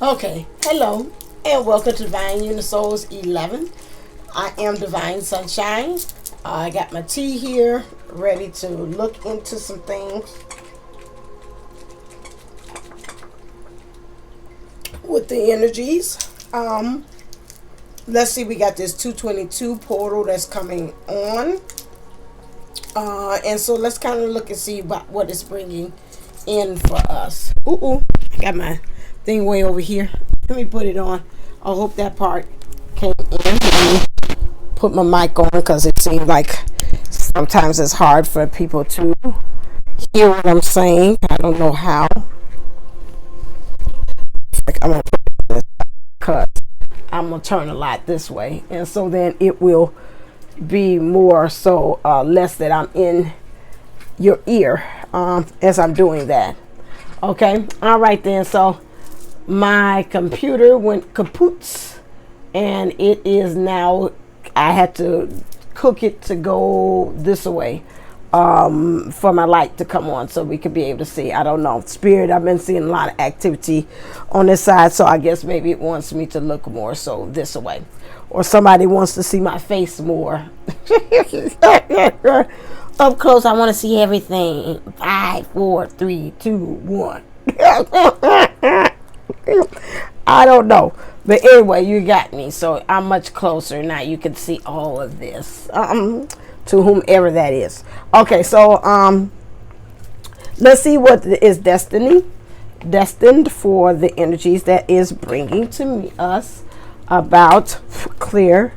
Okay, hello, and welcome to Divine Unisouls 11. I am Divine Sunshine. I got my tea here, ready to look into some things with the energies. Let's see, we got this 222 portal that's coming on. And so let's kind of look and see what it's bringing in for us. I got my thing way over here. Let me put it on. I hope that part came in. Let me put my mic on because it seems like sometimes it's hard for people to hear what I'm saying. I don't know how. Like I'm gonna put this because I'm gonna turn a lot this way, and so then it will be more so less that I'm in your ear as I'm doing that. Okay, all right then. So my computer went kapoots, and it is now. I had to cook it to go this way for my light to come on so we could be able to see. I don't know. Spirit, I've been seeing a lot of activity on this side, so I guess maybe it wants me to look more so this way. Or somebody wants to see my face more. Up close, I want to see everything. 5, 4, 3, 2, 1. I don't know. But anyway, you got me. So I'm much closer now. You can see all of this. To whomever that is. Okay, so let's see what is destined for the energies that is bringing to us about clear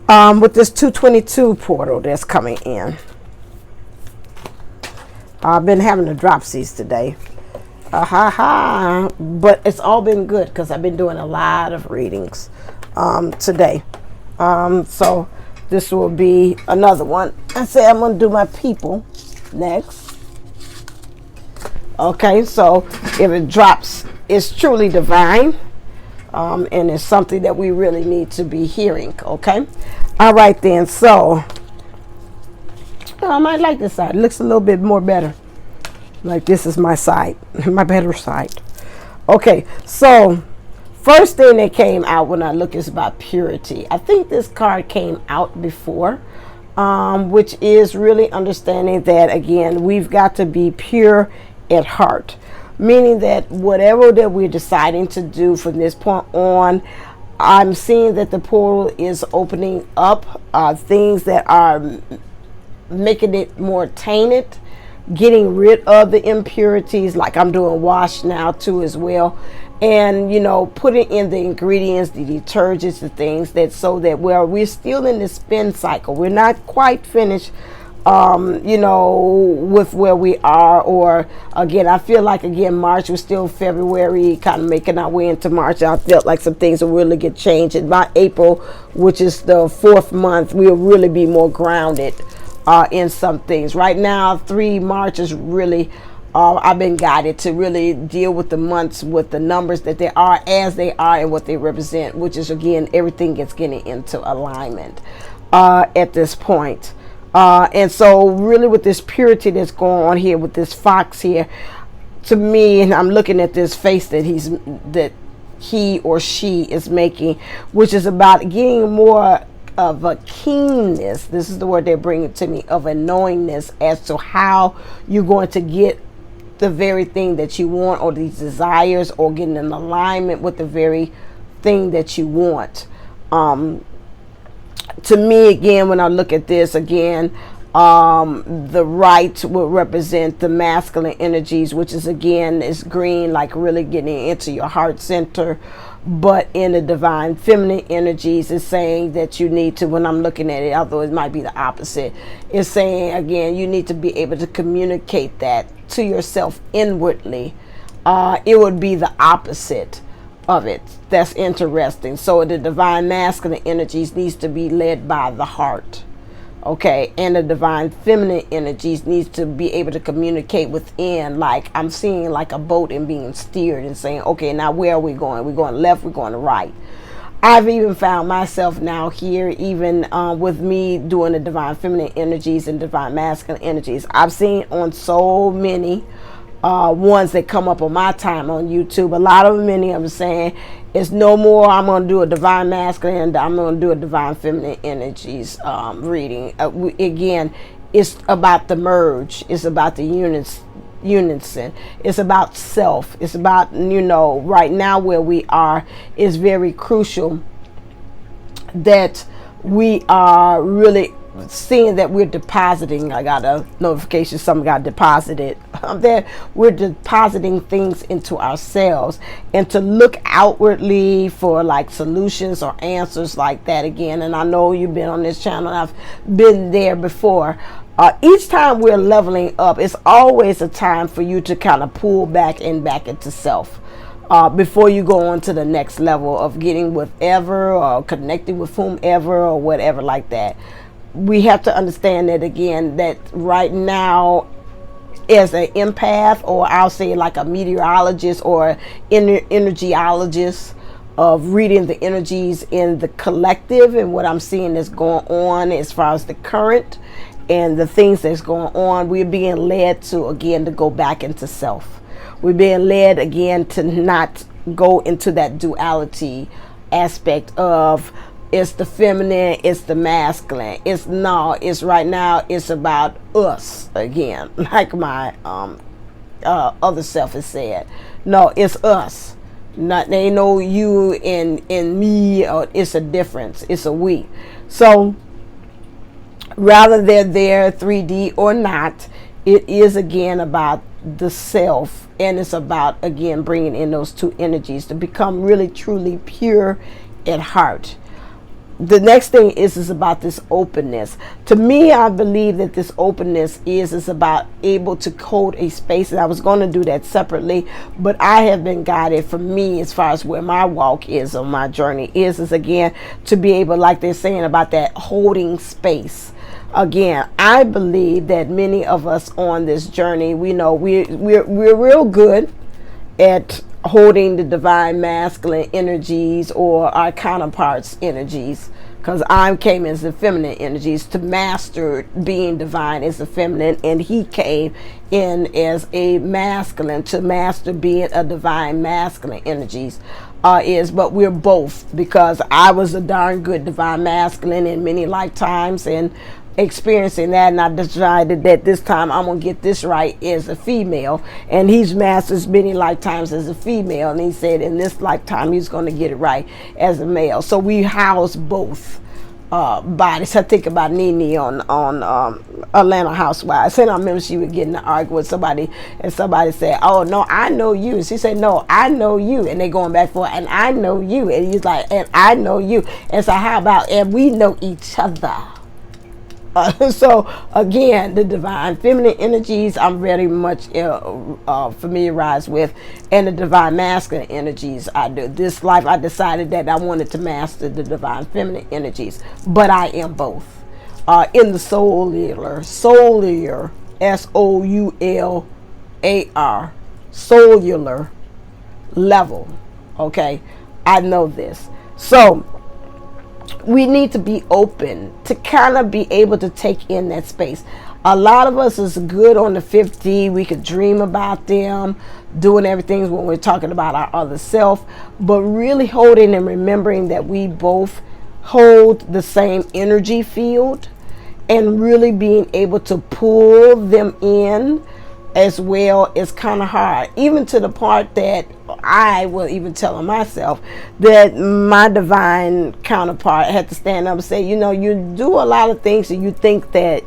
with this 222 portal that's coming in. I've been having the dropsies today. But it's all been good because I've been doing a lot of readings today. So this will be another one. I say I'm going to do my people next. Okay, so if it drops, it's truly divine. And it's something that we really need to be hearing. Okay. All right then. So I might like this side. It looks a little bit more better. Like this is my side, my better side. Okay, so first thing that came out when I look is about purity. I think this card came out before, which is really understanding that, again, we've got to be pure at heart. Meaning that whatever that we're deciding to do from this point on, I'm seeing that the portal is opening up things that are making it more tainted, getting rid of the impurities, like I'm doing wash now too as well, and putting in the ingredients, the detergents, the things that so that we're still in the spin cycle. We're not quite finished with where we are, or again, I feel like March was still February, kind of making our way into March. I felt like some things will really get changed, and by April, which is the 4th month, we'll really be more grounded in some things. Right now, 3 March is really, I've been guided to really deal with the months with the numbers that they are as they are and what they represent, which is, again, everything gets getting into alignment at this point. And so really with this purity that's going on here with this fox here, to me, and I'm looking at this face that he or she is making, which is about getting more of a keenness. This is the word they're bringing to me, of a knowingness as to how you're going to get the very thing that you want, or these desires, or getting in alignment with the very thing that you want. To me, again, when I look at this again, the right will represent the masculine energies, which is, again, is green, like really getting into your heart center. But in the divine feminine energies, is saying that you need to, when I'm looking at it, although it might be the opposite, it's saying, again, you need to be able to communicate that to yourself inwardly. It would be the opposite of it. That's interesting. So the divine masculine energies needs to be led by the heart. Okay, and the divine feminine energies needs to be able to communicate within, like I'm seeing like a boat and being steered and saying, okay, now where are we going? We're going left, we're going right. I've even found myself now here, even with me doing the divine feminine energies and divine masculine energies. I've seen on so many ones that come up on my time on YouTube. A lot of them, many of them saying it's no more. I'm going to do a divine masculine and I'm going to do a divine feminine energies reading. Again, it's about the merge. It's about the unison. It's about self. It's about, right now where we are is very crucial that we are really seeing that we're depositing. I got a notification something got deposited that we're depositing things into ourselves, and to look outwardly for like solutions or answers like that again. And I know you've been on this channel and I've been there before. Each time we're leveling up, it's always a time for you to kind of pull back into self before you go on to the next level of getting whatever or connecting with whomever or whatever like that. We have to understand that again, that right now as an empath, or I'll say like a meteorologist or energyologist, of reading the energies in the collective and what I'm seeing is going on as far as the current and the things that's going on, we're being led to again to go back into self. We're being led again to not go into that duality aspect of it's the feminine, it's the masculine. It's right now, it's about us again, like my other self has said. No, it's us. Not, there ain't no you and me, or it's a difference. It's a we. So rather they're there 3D or not, it is again about the self, and it's about again bringing in those two energies to become really truly pure at heart. The next thing is about this openness. To me, I believe that this openness is about able to hold a space, and I was going to do that separately, but I have been guided for me as far as where my walk is on my journey is again to be able, like they're saying about that holding space. Again, I believe that many of us on this journey, we know we're real good at holding the divine masculine energies or our counterparts energies, because I came as the feminine energies to master being divine as a feminine, and he came in as a masculine to master being a divine masculine energies. But we're both, because I was a darn good divine masculine in many lifetimes and experiencing that, and I decided that this time I'm gonna get this right as a female, and he's mastered many lifetimes as a female, and he said in this lifetime he's going to get it right as a male. So we house both bodies. I think about Nene on Atlanta Housewives, and I remember she would get in an argument with somebody, and somebody said, "Oh no, I know you," and she said, "No, I know you," and they going back for it, and I know you, and he's like, "And I know you," and so how about, and we know each other. So again, the divine feminine energies I'm very much familiarized with, and the divine masculine energies I do. This life I decided that I wanted to master the divine feminine energies, but I am both in the soular, SOULAR, cellular level. Okay, I know this. So we need to be open to kind of be able to take in that space. A lot of us is good on the 5D. We could dream about them doing everything when we're talking about our other self, but really holding and remembering that we both hold the same energy field, and really being able to pull them in as well is kind of hard, even to the part that I will even tell myself that my divine counterpart had to stand up and say, you do a lot of things and you think that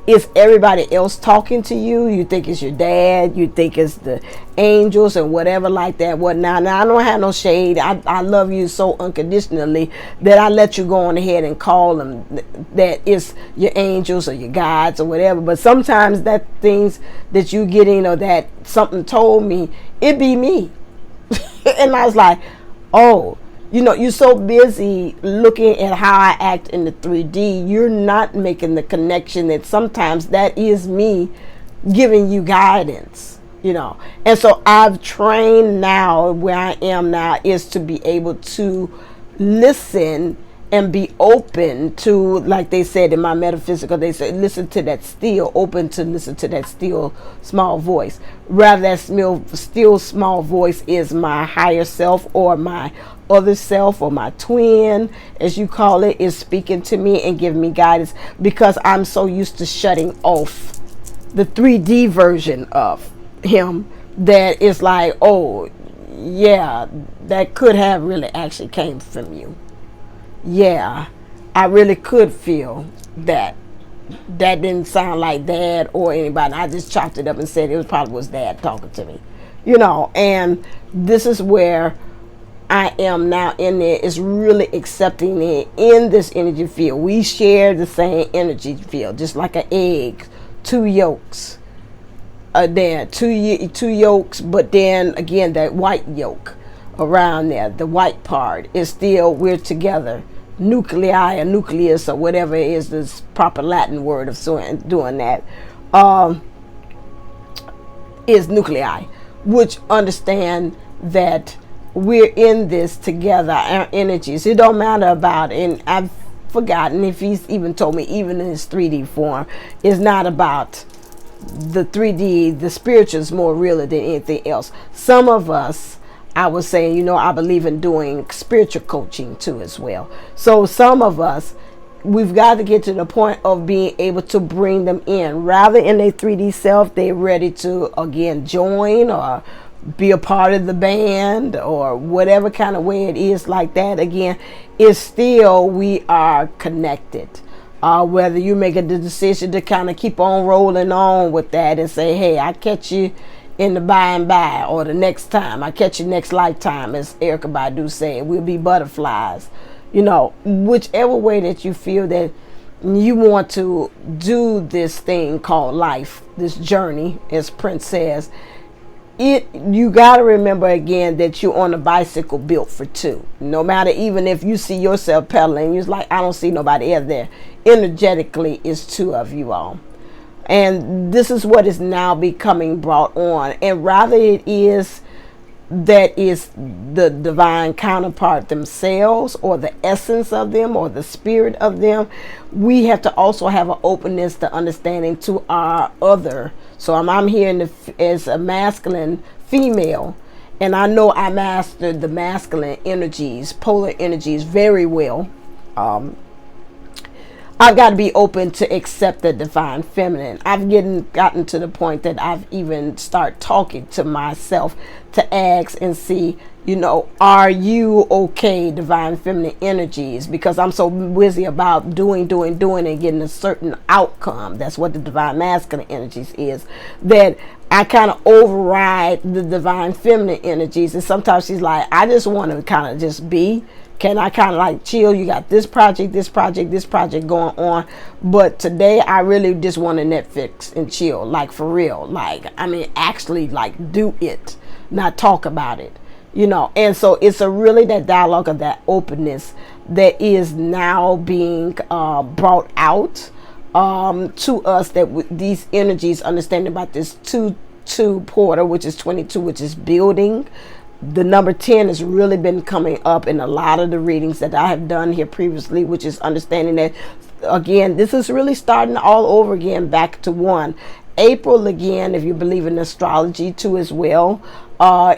it's everybody else talking to you. You think it's your dad, you think it's the angels and whatever like that. Now I don't have no shade. I love you so unconditionally that I let you go on ahead and call them that it's your angels or your guides or whatever. But sometimes that things that you getting, or that something told me, it be me. And I was like, oh, you're so busy looking at how I act in the 3D, you're not making the connection that sometimes that is me giving you guidance, And so I've trained now, where I am now, is to be able to listen and be open to, like they said in my metaphysical, they said listen to that still, open to listen to that still small voice. Rather, that still small voice is my higher self, or my other self, or my twin, as you call it, is speaking to me and giving me guidance, because I'm so used to shutting off the 3D version of him that it's like, oh yeah, that could have really actually came from you. Yeah, I really could feel that. That didn't sound like dad or anybody. I just chopped it up and said it probably was dad talking to me. And this is where I am now in there, is really accepting it in this energy field. We share the same energy field, just like an egg, two yolks. There, two yolks, but then again, that white yolk around there, the white part is still, we're together. Nuclei or nucleus or whatever is this proper Latin word of doing that, is nuclei, which understand that we're in this together, our energies. It don't matter about, and I've forgotten if he's even told me, even in his 3D form, it's not about the 3D. The spiritual is more realer than anything else. Some of us, I was saying, I believe in doing spiritual coaching too as well. So some of us, we've got to get to the point of being able to bring them in, rather in their 3D self, they're ready to again join or be a part of the band or whatever kind of way it is like that. Again, it's still, we are connected. Whether you make the decision to kind of keep on rolling on with that and say, hey, I catch you in the by and by, or the next time, I catch you next lifetime, as Erykah Badu said, we'll be butterflies. Whichever way that you feel that you want to do this thing called life, this journey, as Prince says, you got to remember again that you're on a bicycle built for two. No matter, even if you see yourself pedaling, you're like, I don't see nobody else there. Energetically, it's two of you all. And this is what is now becoming brought on. And rather it is that is the divine counterpart themselves, or the essence of them, or the spirit of them, we have to also have an openness to understanding to our other. So I'm here as a masculine female, and I know I mastered the masculine energies, polar energies very well. I've got to be open to accept the divine feminine. I've gotten to the point that I've even start talking to myself to ask and see, are you okay, divine feminine energies? Because I'm so busy about doing and getting a certain outcome. That's what the divine masculine energies is. That I kind of override the divine feminine energies. And sometimes she's like, I just want to kind of just be. Can I kind of like chill? You got this project going on. But today I really just want to Netflix and chill, like for real. Like, actually like do it, not talk about it, And so it's really that dialogue of that openness that is now being brought out to us, that these energies, understanding about this 2-2 portal, which is 22, which is building. The number 10 has really been coming up in a lot of the readings that I have done here previously, which is understanding that, again, this is really starting all over again, back to 1. April, again, if you believe in astrology too as well,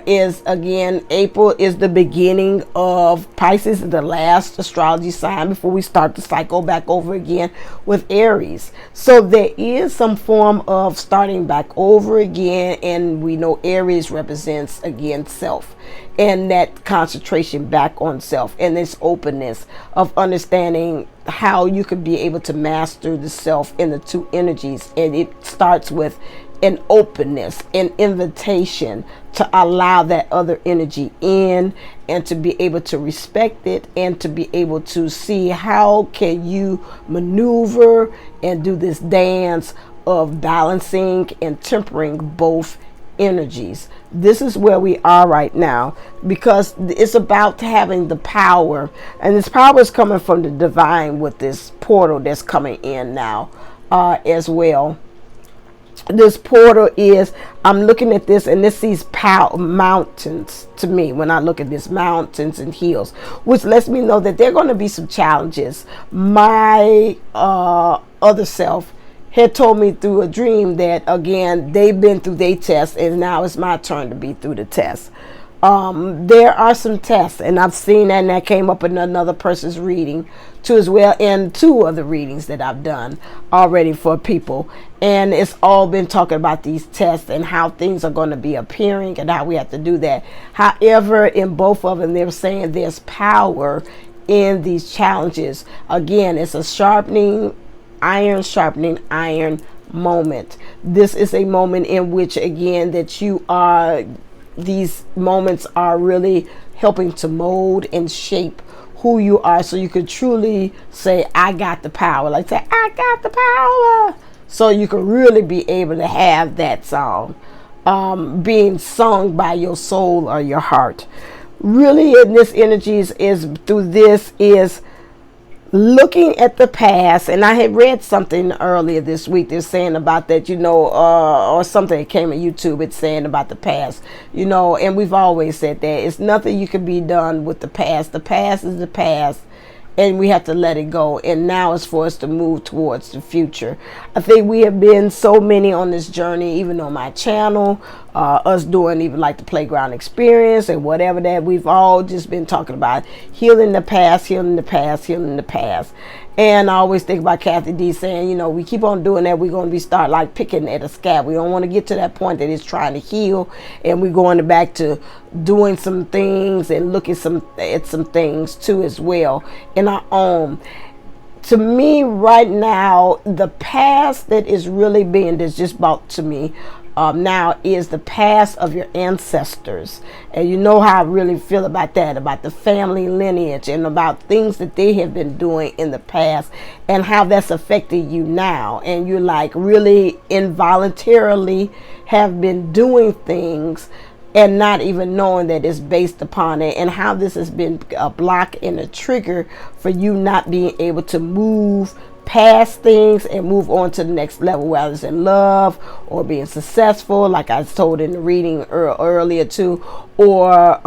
is again, April is the beginning of Pisces, is the last astrology sign before we start to cycle back over again with Aries. So there is some form of starting back over again, and we know Aries represents again self, and that concentration back on self, and this openness of understanding how you could be able to master the self in the two energies. And it starts with an openness, an invitation to allow that other energy in, and to be able to respect it, and to be able to see how can you maneuver and do this dance of balancing and tempering both energies. This is where we are right now, because it's about having the power, and this power is coming from the divine with this portal that's coming in now as well. this portal is, I'm looking at this and this sees mountains to me when I look at this, mountains and hills, which lets me know that there are going to be some challenges. My other self had told me through a dream that, again, they've been through their test and now it's my turn to be through the test. There are some tests, and I've seen that, and that came up in another person's reading too as well, and 2 other readings that I've done already for people, and it's all been talking about these tests and how things are going to be appearing and how we have to do that. However, in both of them, they're saying there's power in these challenges. Again, it's a sharpening iron moment. This is a moment in which, again, that you are, these moments are really helping to mold and shape who you are, so you could truly say, I got the power. Like, say, I got the power. So you can really be able to have that song being sung by your soul or your heart. Really, in this energy is through this is looking at the past. And I had read something earlier this week that's saying about that, or something that came on YouTube, it's saying about the past, and we've always said that it's nothing you can be done with the past. The past is the past, and we have to let it go, and now it's for us to move towards the future. I think we have been so many on this journey, even on my channel, us doing even like the playground experience and whatever, that we've all just been talking about healing the past, healing the past, healing the past. And I always think about Kathy D saying, we keep on doing that, we're going to be start like picking at a scab. We don't want to get to that point that it's trying to heal, and we're going back to doing some things and looking at some things too as well in our own. To me right now, the past that is really being, that's just brought to me now, is the past of your ancestors. And you know how I really feel about that, about the family lineage and about things that they have been doing in the past and how that's affected you now. And you're like really involuntarily have been doing things and not even knowing that it's based upon it, and how this has been a block and a trigger for you not being able to move past things and move on to the next level, whether it's in love or being successful, like I was told in the reading earlier too, or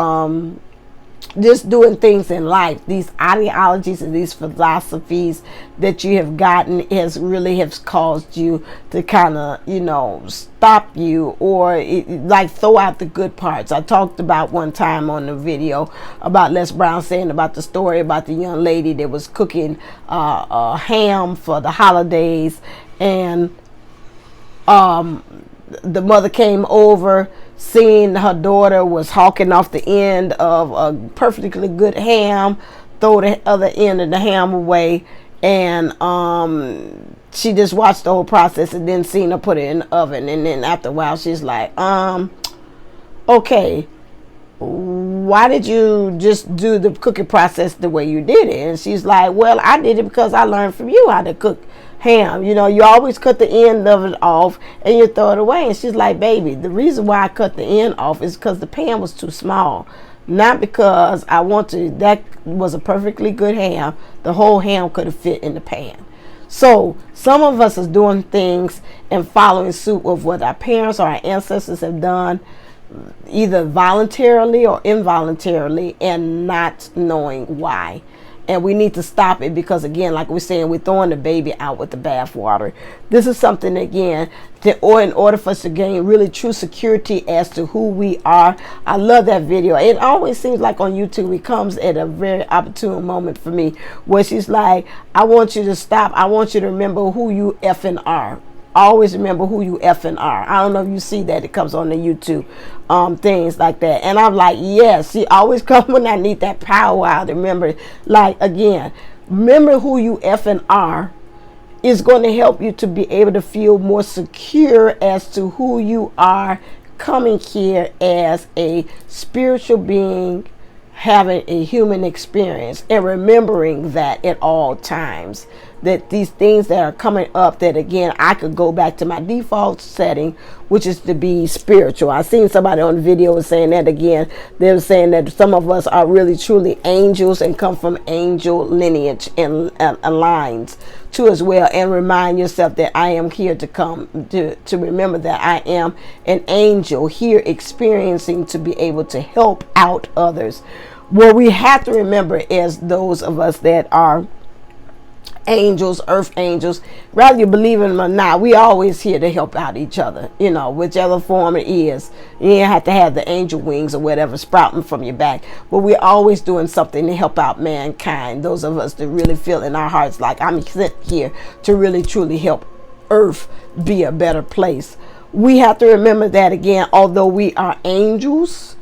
just doing things in life. These ideologies and these philosophies that you have gotten has caused you to kind of stop you, or like throw out the good parts. I talked about one time on the video about Les Brown saying about the story about the young lady that was cooking ham for the holidays, and the mother came over, seeing her daughter was hawking off the end of a perfectly good ham, throw the other end of the ham away, and she just watched the whole process and then seen her put it in the oven. And then after a while she's like, okay, why did you just do the cooking process the way you did it? And she's like, well, I did it because I learned from you how to cook ham. You always cut the end of it off and you throw it away. And she's like, baby, the reason why I cut the end off is because the pan was too small, not because I want to. That was a perfectly good ham. The whole ham could have fit in the pan. So some of us is doing things and following suit of what our parents or our ancestors have done, either voluntarily or involuntarily, and not knowing why. And we need to stop it, because again, like we're saying, we're throwing the baby out with the bathwater. This is something, again, in order for us to gain really true security as to who we are. I love that video. It always seems like on YouTube it comes at a very opportune moment for me, where she's like, I want you to stop. I want you to remember who you effing are. Always remember who you effing are. I don't know if you see that. It comes on the YouTube, things like that. And I'm like, yes, she always comes when I need that power out. Remember, like, again, remember who you effing are is going to help you to be able to feel more secure as to who you are coming here as a spiritual being, having a human experience, and remembering that at all times. that these things that are coming up, that again, I could go back to my default setting, which is to be spiritual. I seen somebody on the video was saying that again. They were saying that some of us are really truly angels and come from angel lineage and lines too as well. And remind yourself that I am here to come to remember that I am an angel here experiencing to be able to help out others. What we have to remember is those of us that are angels, earth angels, rather you believe in them or not, we always here to help out each other, you know, whichever form it is. You don't have to have the angel wings or whatever sprouting from your back, but we're always doing something to help out mankind. Those of us that really feel in our hearts like I'm sent here to really truly help earth be a better place. We have to remember that again, although we are angels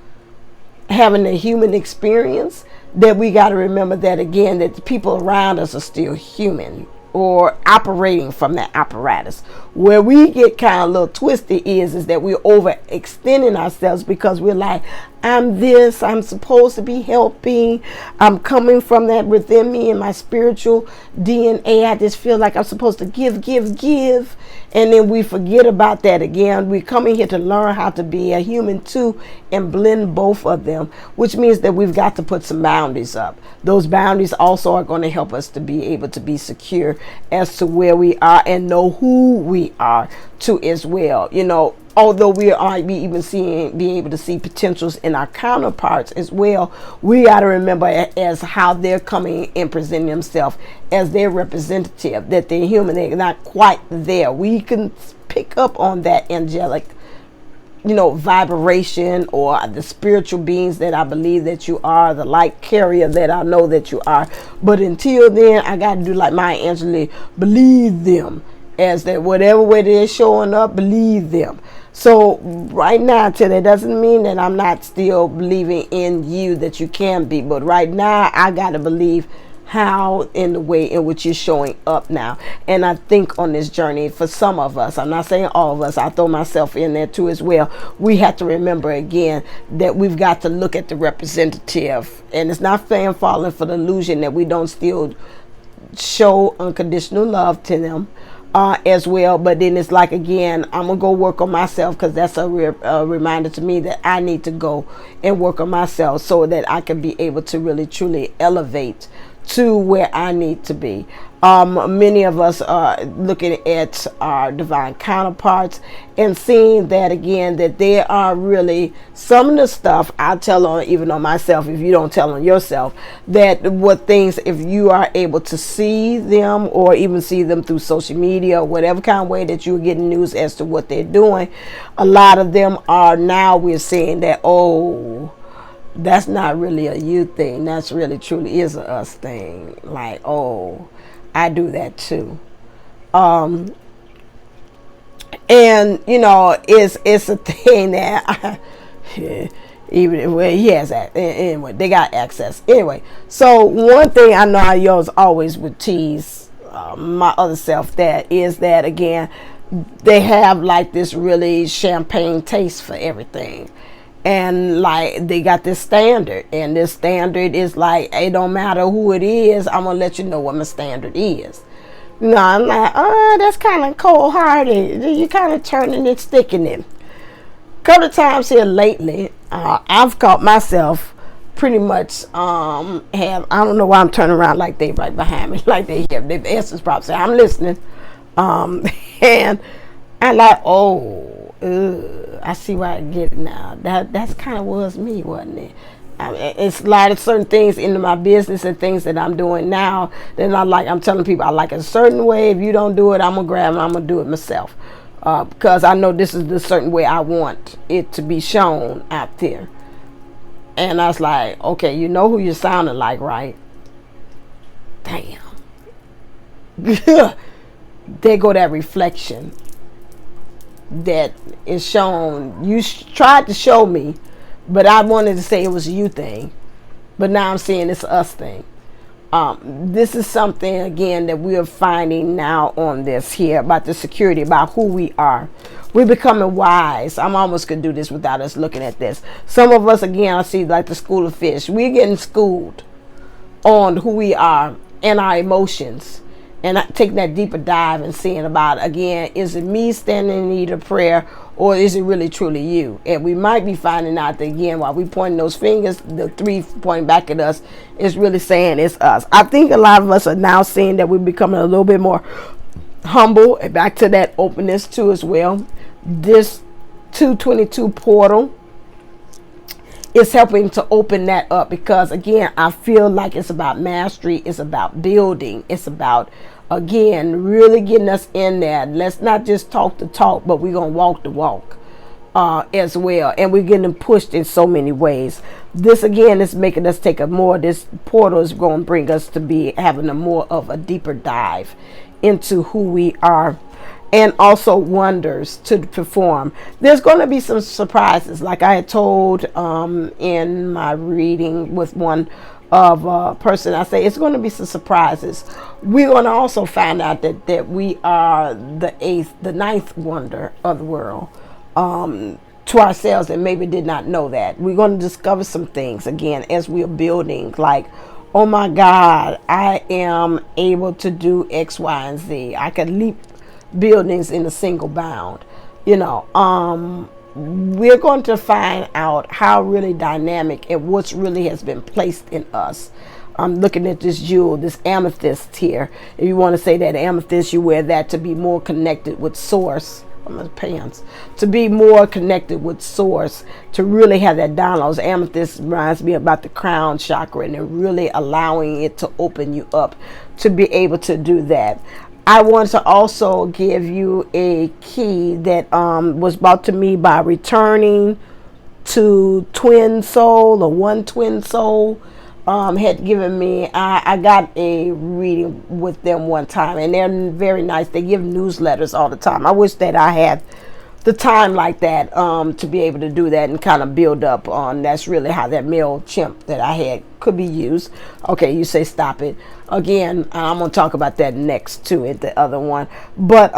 having a human experience, that we got to remember that again, that the people around us are still human or operating from that apparatus. Where we get kind of a little twisted is that we're overextending ourselves because we're like, I'm this, I'm supposed to be helping, I'm coming from that within me in my spiritual DNA. I just feel like I'm supposed to give. And then we forget about that again. We come in here to learn how to be a human too and blend both of them, which means that we've got to put some boundaries up. Those boundaries also are going to help us to be able to be secure as to where we are and know who we are too as well. You know, although we aren't being able to see potentials in our counterparts as well, we got to remember as how they're coming and presenting themselves as their representative, that they're human, they're not quite there. We can pick up on that angelic, you know, vibration, or the spiritual beings that I believe that you are, the light carrier that I know that you are. But until then, I got to do like Maya Angelou, believe them. As that whatever way they're showing up, believe them. So right now, that doesn't mean that I'm not still believing in you, that you can be. But right now, I got to believe how in the way in which you're showing up now. And I think on this journey, for some of us, I'm not saying all of us, I throw myself in there too as well, we have to remember again that we've got to look at the representative. And it's not falling for the illusion that we don't still show unconditional love to them as well. But then it's like, again, I'm gonna go work on myself, because that's a reminder to me that I need to go and work on myself so that I can be able to really truly elevate to where I need to be. Many of us are looking at our divine counterparts and seeing that again, that there are really some of the stuff I tell on, even on myself, if you don't tell on yourself, that what things, if you are able to see them or even see them through social media or whatever kind of way that you're getting news as to what they're doing, a lot of them are now we're seeing that, oh, that's not really a you thing. That's really truly is a us thing. Like, oh, I do that too. And you know, it's a thing that even well, he has that. Anyway, they got access. Anyway, so one thing I know I always would tease my other self, that is that again, they have like this really champagne taste for everything. And like they got this standard, and this standard is like, it don't matter who it is, I'm gonna let you know what my standard is. No, I'm like, oh, that's kind of cold hearted. You kind of turning it, sticking it. A couple of times here lately, I've caught myself pretty much I don't know why I'm turning around like they right behind me, like they hear the essence probably say I'm listening, and I'm like, oh. I see why I get it now. That's kind of was me, wasn't it? It's a lot of certain things into my business and things that I'm doing now. Then I'm telling people I like it a certain way. If you don't do it, I'm gonna grab it. I'm gonna do it myself, because I know this is the certain way I want it to be shown out there. And I was like, okay, you know who you're sounding like, right? Damn. There go that reflection that is shown. You tried to show me, but I wanted to say it was a you thing, but now I'm seeing it's a us thing. This is something again that we are finding now on this here about the security, about who we are. We're becoming wise. I'm almost gonna do this without us looking at this. Some of us, again, I see like the school of fish. We're getting schooled on who we are and our emotions and taking that deeper dive and seeing about, again, is it me standing in need of prayer, or is it really truly you? And we might be finding out that, again, while we pointing those fingers, the three pointing back at us is really saying it's us. I think a lot of us are now seeing that we're becoming a little bit more humble, and back to that openness too as well. This 222 portal is helping to open that up, because again, I feel like it's about mastery, it's about building, it's about, again, really getting us in there. Let's not just talk the talk, but we're gonna walk the walk as well. And we're getting pushed in so many ways. This again is making us take a more, this portal is going to bring us to be having a more of a deeper dive into who we are, and also wonders to perform. There's going to be some surprises, like I had told in my reading with one of person. I say it's going to be some surprises. We're going to also find out that we are the ninth wonder of the world to ourselves, and maybe did not know that. We're going to discover some things again as we're building, like, oh my God, I am able to do X, Y, and Z. I could leap buildings in a single bound. You know, we're going to find out how really dynamic and what's really has been placed in us. I'm looking at this jewel, this amethyst here. If you want to say that amethyst, you wear that to be more connected with source. My pants, to be more connected with source, to really have that downloads. Amethyst reminds me about the crown chakra, and then really allowing it to open you up to be able to do that. I want to also give you a key that was brought to me by returning to twin soul, or one twin soul. Had given me, I got a reading with them one time, and they're very nice. They give newsletters all the time. I wish that I had the time like that to be able to do that and kind of build up on. That's really how that male chimp that I had could be used. Okay, you say stop it. Again, I'm going to talk about that next to it, the other one. But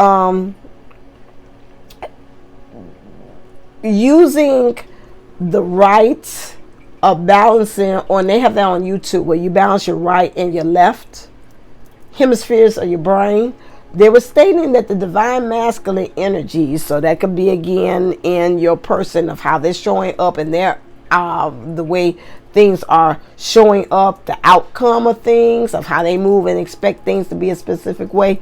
using the right of balancing, and they have that on YouTube, where you balance your right and your left hemispheres of your brain. They were stating that the divine masculine energies, so that could be again in your person of how they're showing up, and their the way things are showing up, the outcome of things, of how they move and expect things to be a specific way.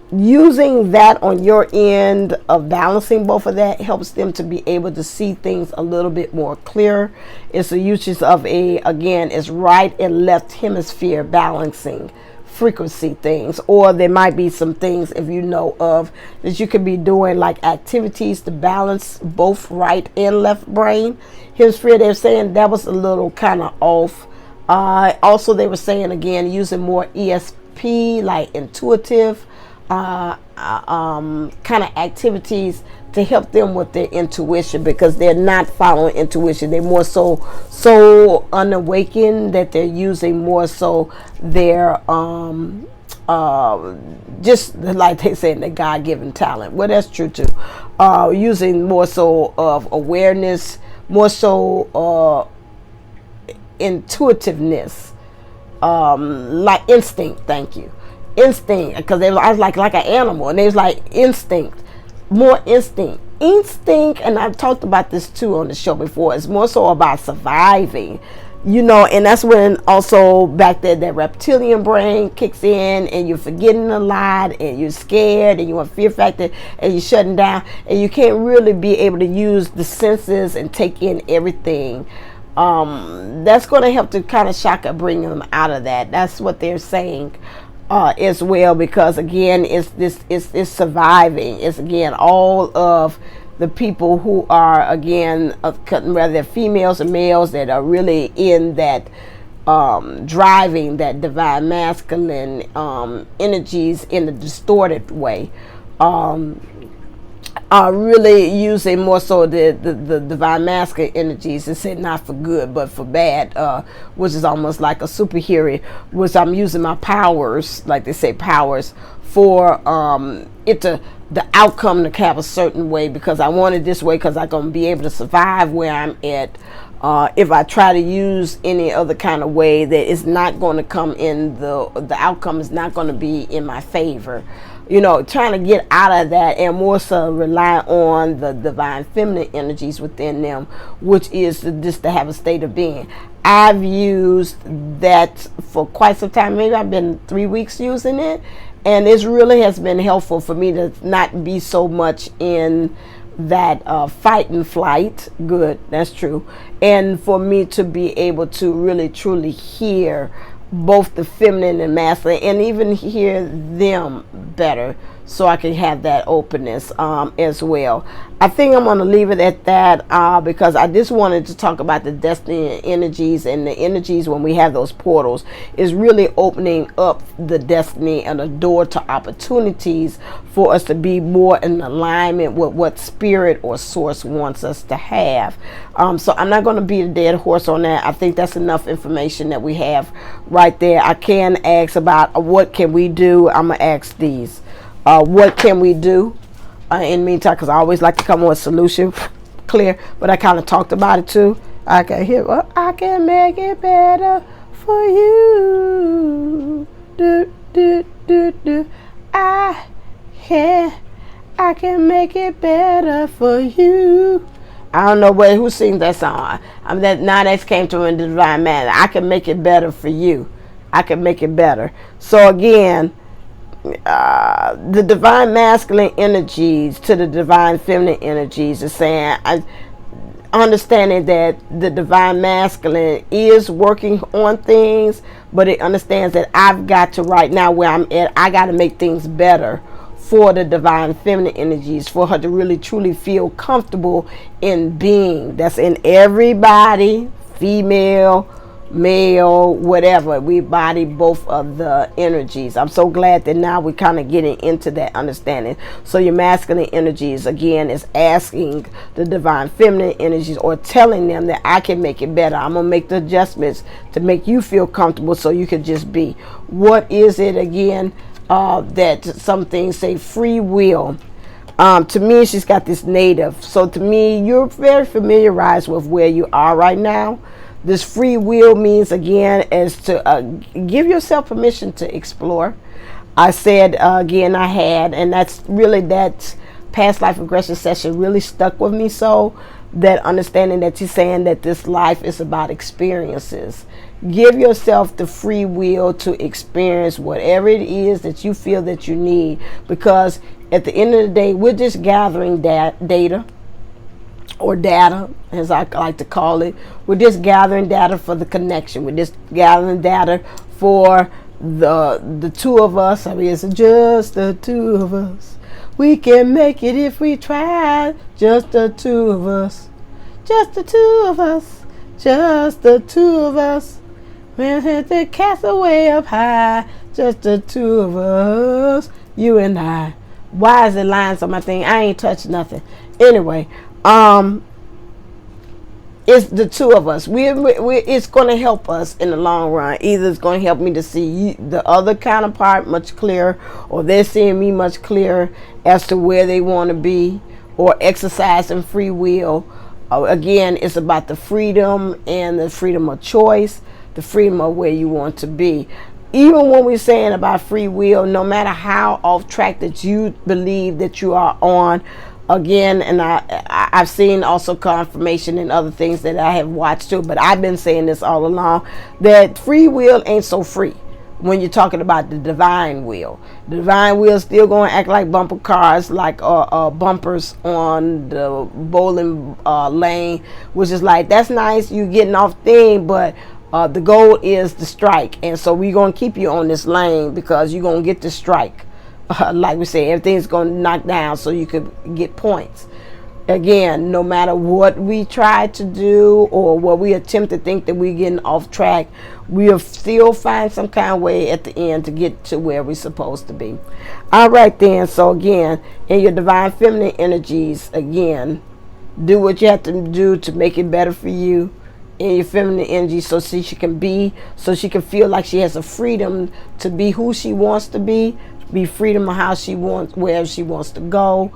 Using that on your end of balancing both of that helps them to be able to see things a little bit more clear. It's the usage of again, it's right and left hemisphere balancing frequency things. Or there might be some things, if you know of, that you could be doing, like activities to balance both right and left brain hemisphere. They're saying that was a little kind of off. Also, they were saying, again, using more ESP, like intuitive kind of activities to help them with their intuition, because they're not following intuition. They're more so unawakened that they're using more so their just like they say, the God-given talent. Well, that's true too. Using more so of awareness, more so intuitiveness, like instinct. Thank you. Instinct, because I was like an animal, and they was like instinct, more instinct, and I've talked about this too on the show before. It's more so about surviving, you know, and that's when also back there that reptilian brain kicks in, and you're forgetting a lot, and you're scared, and you want fear factor, and you're shutting down, and you can't really be able to use the senses and take in everything. That's going to help to kind of shock or bring them out of that. That's what they're saying. As well, because again, it's surviving. It's again all of the people who are, again, whether they're females or males, that are really in that driving that divine masculine energies in a distorted way. Are really using more so the divine masculine energies. It's said not for good but for bad, which is almost like a superhero, which I'm using my powers, like they say, powers for the outcome to have a certain way, because I want it this way, because I'm going to be able to survive where I'm at. If I try to use any other kind of way, that it's not going to come in, the outcome is not going to be in my favor. You know, trying to get out of that and more so rely on the divine feminine energies within them, which is just to have a state of being. I've used that for quite some time. Maybe I've been 3 weeks using it, and it really has been helpful for me to not be so much in that fight and flight. Good, that's true. And for me to be able to really truly hear both the feminine and masculine, and even hear them better, so I can have that openness as well. I think I'm going to leave it at that because I just wanted to talk about the destiny energies, and the energies when we have those portals is really opening up the destiny and a door to opportunities for us to be more in alignment with what spirit or source wants us to have. So I'm not going to beat a dead horse on that. I think that's enough information that we have right there. I can ask about what can we do. I'm going to ask these. What can we do in the meantime? Because I always like to come with a solution clear, but I kind of talked about it too. I can hear, well, I can make it better for you. Do, do, do, do. I can make it better for you. I don't know who sings that song. That came to me in the divine manner. I can make it better for you. I can make it better. So again, the divine masculine energies to the divine feminine energies is saying, understanding that the divine masculine is working on things, but it understands that I've got to, right now where I'm at, I got to make things better for the divine feminine energies, for her to really truly feel comfortable in being. That's in everybody, female, male, whatever. We body both of the energies. I'm so glad that now we're kind of getting into that understanding. So your masculine energies again is asking the divine feminine energies, or telling them that I can make it better. I'm gonna make the adjustments to make you feel comfortable so you can just be. What is it again? That some things say free will. To me, she's got this native. So to me, you're very familiarized with where you are right now. This free will means, again, is to give yourself permission to explore. I said, again, and that's really that past life regression session really stuck with me, so that understanding that you're saying that this life is about experiences. Give yourself the free will to experience whatever it is that you feel that you need, because at the end of the day, we're just gathering data, or data, as I like to call it. We're just gathering data for the connection. We're just gathering data for the two of us. I mean, it's just the two of us. We can make it if we try. Just the two of us. Just the two of us. Just the two of us. We'll hit the castle way up high. Just the two of us. You and I. Why is it lines on my thing? I ain't touched nothing. Anyway, it's the two of us. It's going to help us in the long run. Either it's going to help me to see the other counterpart much clearer, or they're seeing me much clearer as to where they want to be, or exercising free will. Again, it's about the freedom and the freedom of choice, the freedom of where you want to be. Even when we're saying about free will, no matter how off track that you believe that you are on, again, and I've seen also confirmation in other things that I have watched too, but I've been saying this all along, that free will ain't so free when you're talking about the divine will. The divine will is still going to act like bumper cars, like bumpers on the bowling lane, which is like, that's nice, you getting off thing, but the goal is the strike, and so we're going to keep you on this lane because you're going to get the strike. Like we say, everything's going to knock down so you could get points. Again, no matter what we try to do or what we attempt to think that we're getting off track, we'll still find some kind of way at the end to get to where we're supposed to be. All right then, so again, in your divine feminine energies, again, do what you have to do to make it better for you in your feminine energy, so she can feel like she has a freedom to be who she wants to be freedom of how she wants, where she wants to go,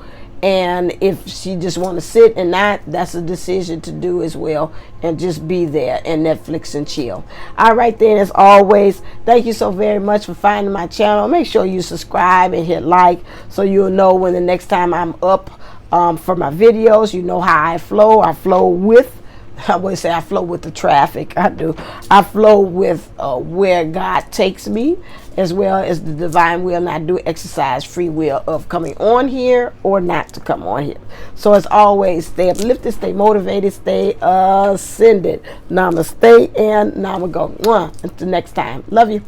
And if she just want to sit and not, that's a decision to do as well, and just be there and Netflix and chill. All right then, as always, thank you so very much for finding my channel. Make sure you subscribe and hit like so you'll know when the next time I'm up for my videos. You know how I flow. I flow with, I would say I flow with the traffic. I do. I flow with where God takes me, as well as the divine will, and I do exercise free will of coming on here or not to come on here. So as always, stay uplifted, stay motivated, stay ascended. Namaste and namago. Until next time. Love you.